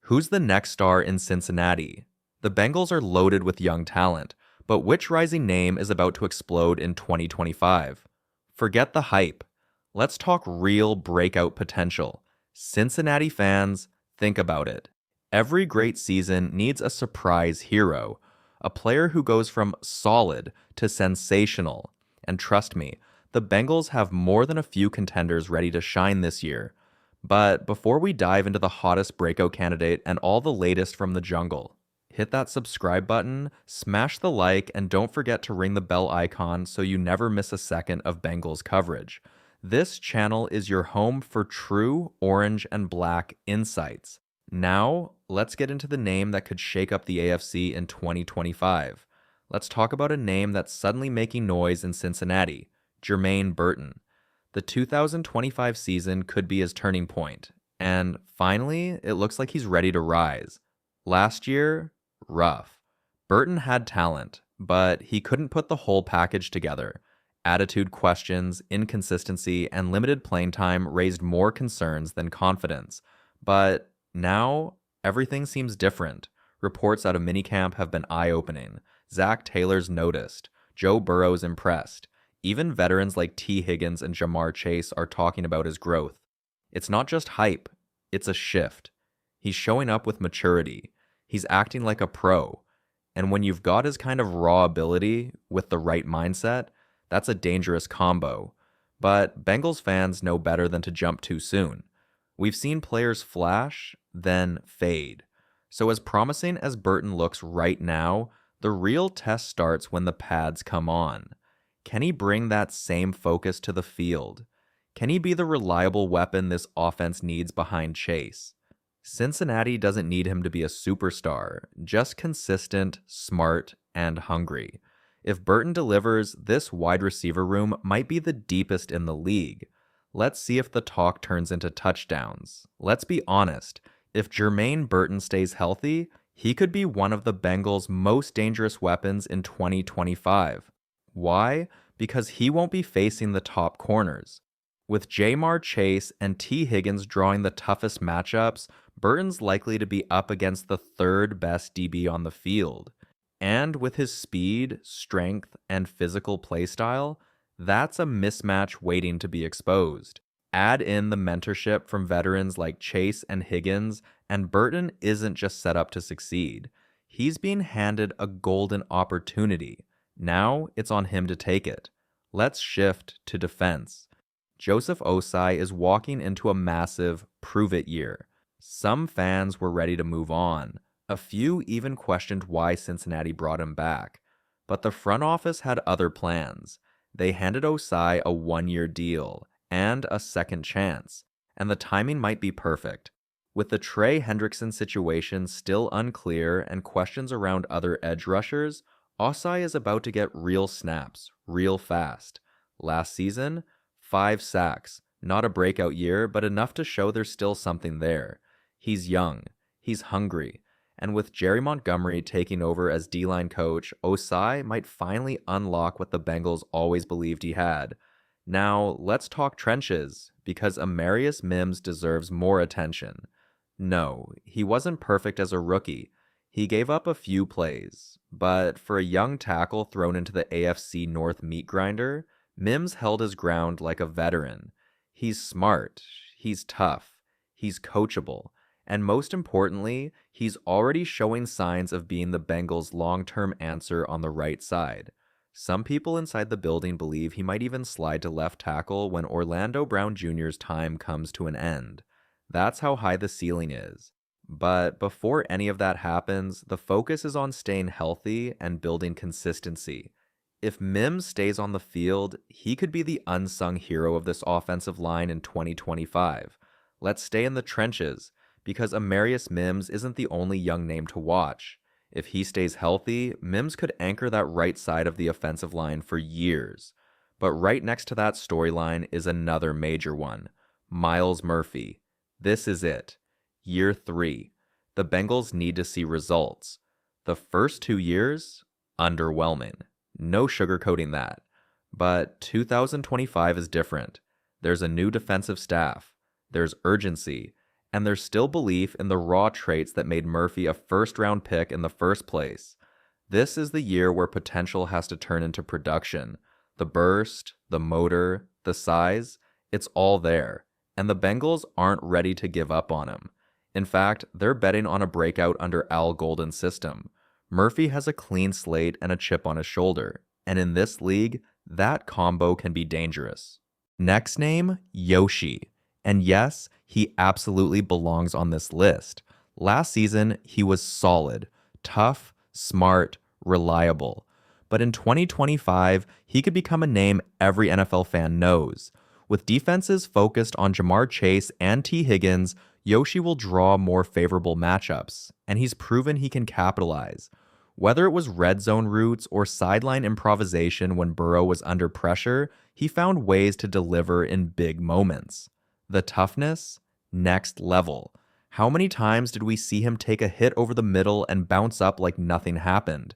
Who's the next star in Cincinnati? The Bengals are loaded with young talent, but which rising name is about to explode in 2025? Forget the hype. Let's talk real breakout potential. Cincinnati fans, think about it. Every great season needs a surprise hero, a player who goes from solid to sensational. And trust me, the Bengals have more than a few contenders ready to shine this year. But before we dive into the hottest breakout candidate and all the latest from the jungle, hit that subscribe button, smash the like, and don't forget to ring the bell icon so you never miss a second of Bengals coverage. This channel is your home for true orange and black insights. Now, let's get into the name that could shake up the AFC in 2025. Let's talk about a name that's suddenly making noise in Cincinnati, Germaine Burton. The 2025 season could be his turning point, and finally, it looks like he's ready to rise. Last year, rough. Burton had talent, but he couldn't put the whole package together. Attitude questions, inconsistency, and limited playing time raised more concerns than confidence. But now, everything seems different. Reports out of minicamp have been eye-opening. Zach Taylor's noticed. Joe Burrow's impressed. Even veterans like Tee Higgins and Jamar Chase are talking about his growth. It's not just hype, it's a shift. He's showing up with maturity. He's acting like a pro. And when you've got his kind of raw ability with the right mindset, that's a dangerous combo. But Bengals fans know better than to jump too soon. We've seen players flash, then fade. So as promising as Burton looks right now, the real test starts when the pads come on. Can he bring that same focus to the field? Can he be the reliable weapon this offense needs behind Chase? Cincinnati doesn't need him to be a superstar, just consistent, smart, and hungry. If Burton delivers, this wide receiver room might be the deepest in the league. Let's see if the talk turns into touchdowns. Let's be honest, if Germaine Burton stays healthy, he could be one of the Bengals' most dangerous weapons in 2025. Why? Because he won't be facing the top corners. With Jamar Chase and Tee Higgins drawing the toughest matchups, Burton's likely to be up against the third best DB on the field. And with his speed, strength, and physical playstyle, that's a mismatch waiting to be exposed. Add in the mentorship from veterans like Chase and Higgins, and Burton isn't just set up to succeed. He's being handed a golden opportunity. Now it's on him to take it. Let's shift to defense. Joseph Ossai is walking into a massive prove-it year. Some fans were ready to move on. A few even questioned why Cincinnati brought him back. But the front office had other plans. They handed Ossai a one-year deal and a second chance, and the timing might be perfect. With the Trey Hendrickson situation still unclear and questions around other edge rushers, Ossai is about to get real snaps, real fast. Last season, 5 sacks. Not a breakout year, but enough to show there's still something there. He's young. He's hungry. And with Jerry Montgomery taking over as D-line coach, Ossai might finally unlock what the Bengals always believed he had. Now, let's talk trenches, because Amarius Mims deserves more attention. No, he wasn't perfect as a rookie. He gave up a few plays, but for a young tackle thrown into the AFC North meat grinder, Mims held his ground like a veteran. He's smart, he's tough, he's coachable, and most importantly, he's already showing signs of being the Bengals' long-term answer on the right side. Some people inside the building believe he might even slide to left tackle when Orlando Brown Jr.'s time comes to an end. That's how high the ceiling is. But before any of that happens, the focus is on staying healthy and building consistency. If Mims stays on the field, he could be the unsung hero of this offensive line in 2025. Let's stay in the trenches, because Amarius Mims isn't the only young name to watch. If he stays healthy, Mims could anchor that right side of the offensive line for years. But right next to that storyline is another major one, Myles Murphy. This is it. Year 3. The Bengals need to see results. The first 2 years, underwhelming. No sugarcoating that. But 2025 is different. There's a new defensive staff. There's urgency. and there's still belief in the raw traits that made Murphy a first-round pick in the first place. This is the year where potential has to turn into production. The burst, the motor, the size, it's all there, and the Bengals aren't ready to give up on him. In fact, they're betting on a breakout under Al Golden's system. Murphy has a clean slate and a chip on his shoulder, and in this league, that combo can be dangerous. Next name, Yoshi. And yes, he absolutely belongs on this list. Last season, he was solid, tough, smart, reliable. But in 2025, he could become a name every NFL fan knows. With defenses focused on Jamar Chase and Tee Higgins, Yoshi will draw more favorable matchups, and he's proven he can capitalize. Whether it was red zone routes or sideline improvisation when Burrow was under pressure, he found ways to deliver in big moments. The toughness? Next level. How many times did we see him take a hit over the middle and bounce up like nothing happened?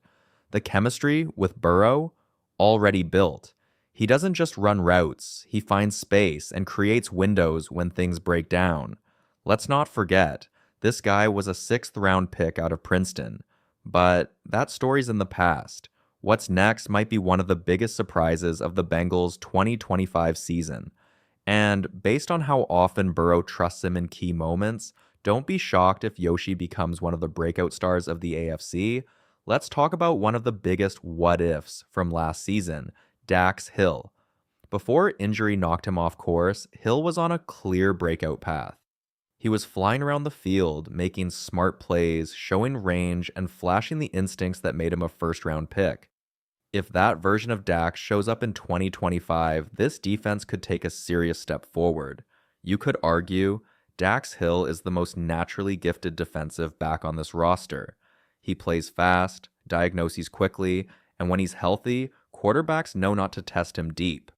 The chemistry with Burrow? Already built. He doesn't just run routes, he finds space and creates windows when things break down. Let's not forget, this guy was a 6th-round pick out of Princeton. But that story's in the past. What's next might be one of the biggest surprises of the Bengals' 2025 season. And based on how often Burrow trusts him in key moments, don't be shocked if Yoshi becomes one of the breakout stars of the AFC. Let's talk about one of the biggest what-ifs from last season, Dax Hill. Before injury knocked him off course, Hill was on a clear breakout path. He was flying around the field, making smart plays, showing range, and flashing the instincts that made him a first-round pick. If that version of Dax shows up in 2025, this defense could take a serious step forward. You could argue Dax Hill is the most naturally gifted defensive back on this roster. He plays fast, diagnoses quickly, and when he's healthy, quarterbacks know not to test him deep.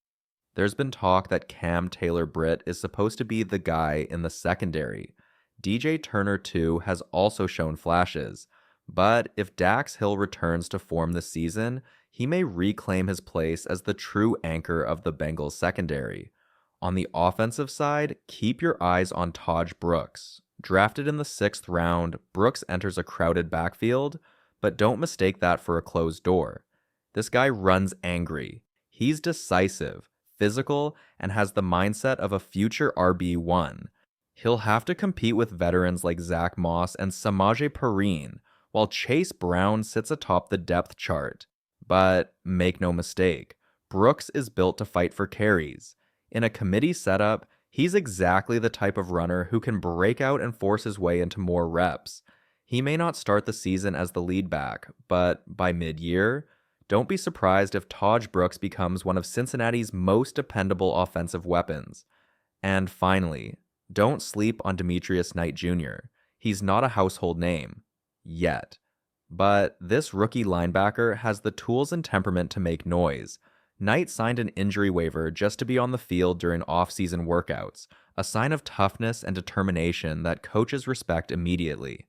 There's been talk that Cam Taylor-Britt is supposed to be the guy in the secondary. DJ Turner, too, has also shown flashes. But if Dax Hill returns to form this season, he may reclaim his place as the true anchor of the Bengals secondary. On the offensive side, keep your eyes on Taj Brooks. Drafted in the 6th round, Brooks enters a crowded backfield, but don't mistake that for a closed door. This guy runs angry. He's decisive, physical, and has the mindset of a future RB1. He'll have to compete with veterans like Zach Moss and Samaje Perine, while Chase Brown sits atop the depth chart. But make no mistake, Brooks is built to fight for carries. In a committee setup, he's exactly the type of runner who can break out and force his way into more reps. He may not start the season as the lead back, but by mid-year, don't be surprised if Taj Brooks becomes one of Cincinnati's most dependable offensive weapons. And finally, don't sleep on Demetrius Knight Jr. He's not a household name. Yet. But this rookie linebacker has the tools and temperament to make noise. Knight signed an injury waiver just to be on the field during off-season workouts, a sign of toughness and determination that coaches respect immediately.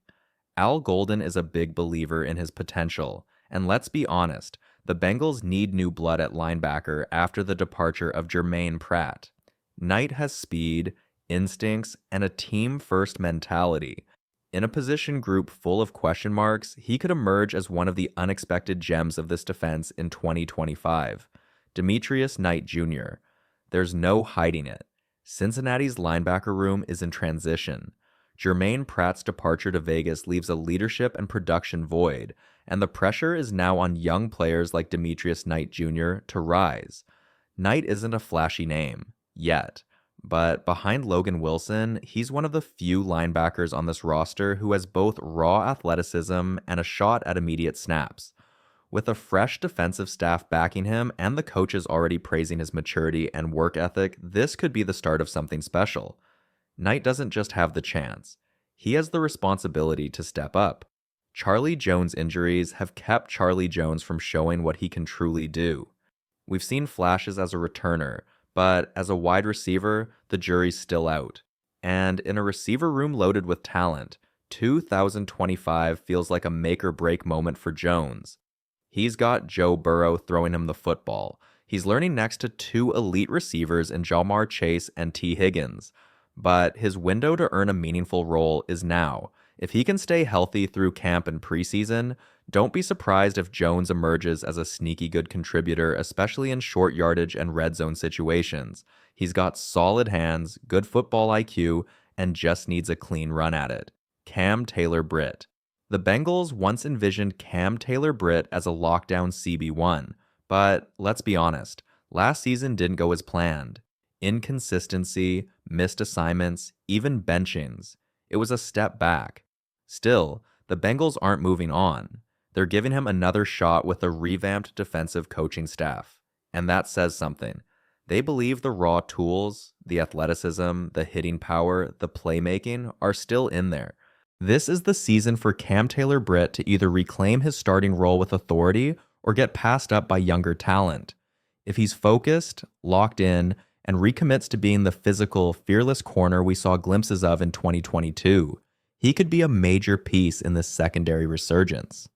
Al Golden is a big believer in his potential, and let's be honest, the Bengals need new blood at linebacker after the departure of Germaine Pratt. Knight has speed, instincts, and a team-first mentality. In a position group full of question marks, he could emerge as one of the unexpected gems of this defense in 2025. Demetrius Knight Jr. There's no hiding it. Cincinnati's linebacker room is in transition. Germaine Pratt's departure to Vegas leaves a leadership and production void, and the pressure is now on young players like Demetrius Knight Jr. to rise. Knight isn't a flashy name, yet. But behind Logan Wilson, he's one of the few linebackers on this roster who has both raw athleticism and a shot at immediate snaps. With a fresh defensive staff backing him and the coaches already praising his maturity and work ethic, this could be the start of something special. Knight doesn't just have the chance. He has the responsibility to step up. Charlie Jones' injuries have kept Charlie Jones from showing what he can truly do. We've seen flashes as a returner, but as a wide receiver, the jury's still out. And in a receiver room loaded with talent, 2025 feels like a make-or-break moment for Jones. He's got Joe Burrow throwing him the football. He's learning next to two elite receivers in Jamar Chase and Tee Higgins. but his window to earn a meaningful role is now. If he can stay healthy through camp and preseason, don't be surprised if Jones emerges as a sneaky good contributor, especially in short yardage and red zone situations. He's got solid hands, good football IQ, and just needs a clean run at it. Cam Taylor-Britt. The Bengals once envisioned Cam Taylor-Britt as a lockdown CB1, but let's be honest, last season didn't go as planned. Inconsistency, missed assignments, even benchings. It was a step back. Still, the Bengals aren't moving on. They're giving him another shot with a revamped defensive coaching staff. And that says something. They believe the raw tools, the athleticism, the hitting power, the playmaking are still in there. This is the season for Cam Taylor-Britt to either reclaim his starting role with authority or get passed up by younger talent. If he's focused, locked in, and recommits to being the physical, fearless corner we saw glimpses of in 2022, he could be a major piece in this secondary resurgence.